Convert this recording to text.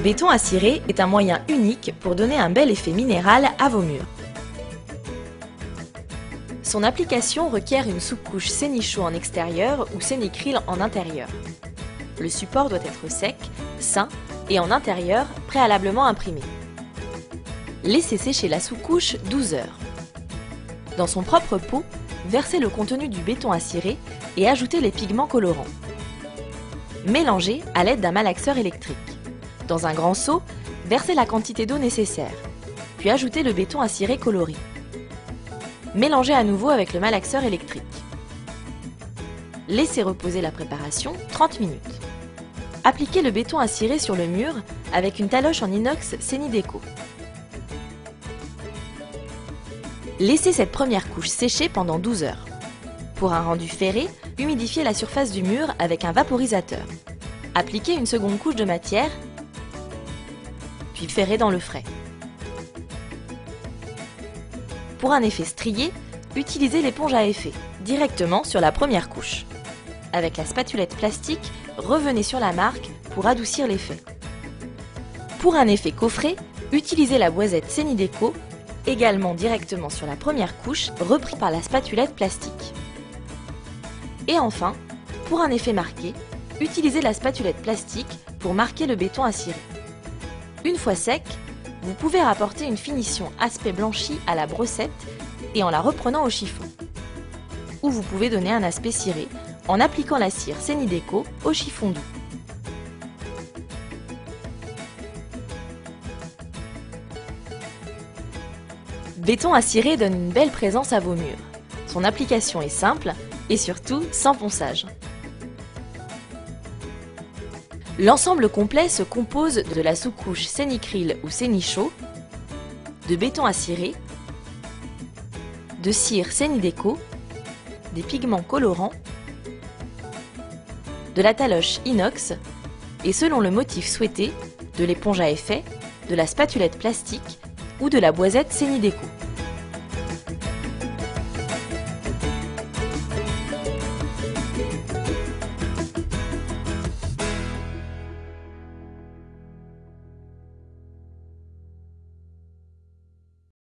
béton à cirer est un moyen unique pour donner un bel effet minéral à vos murs. Son application requiert une sous-couche Sénichaux en extérieur ou Sénicryl en intérieur. Le support doit être sec, sain et en intérieur préalablement imprimé. Laissez sécher la sous-couche 12 heures. Dans son propre pot, versez le contenu du béton à cirer et ajoutez les pigments colorants. Mélangez à l'aide d'un malaxeur électrique. Dans un grand seau, versez la quantité d'eau nécessaire, puis ajoutez le béton à cirer coloré. Mélangez à nouveau avec le malaxeur électrique. Laissez reposer la préparation 30 minutes. Appliquez le béton à cirer sur le mur avec une taloche en inox Sénideco. Laissez cette première couche sécher pendant 12 heures. Pour un rendu ferré, humidifiez la surface du mur avec un vaporisateur. Appliquez une seconde couche de matière, puis ferrez dans le frais. Pour un effet strié, utilisez l'éponge à effet directement sur la première couche. Avec la spatulette plastique, revenez sur la marque pour adoucir l'effet. Pour un effet coffret, utilisez la boisette Sénideco, également directement sur la première couche, repris par la spatulette plastique. Et enfin, pour un effet marqué, utilisez la spatulette plastique pour marquer le béton à cirer. Une fois sec, vous pouvez apporter une finition aspect blanchi à la brossette et en la reprenant au chiffon. Ou vous pouvez donner un aspect ciré en appliquant la cire Sénideco au chiffon doux. Béton à cirer donne une belle présence à vos murs. Son application est simple et surtout sans ponçage. L'ensemble complet se compose de la sous-couche Sénicryl ou Sénichaux, de béton à cirer, de cire Sénideco, des pigments colorants, de la taloche inox et selon le motif souhaité, de l'éponge à effet, de la spatulette plastique ou de la boisette Sénideco.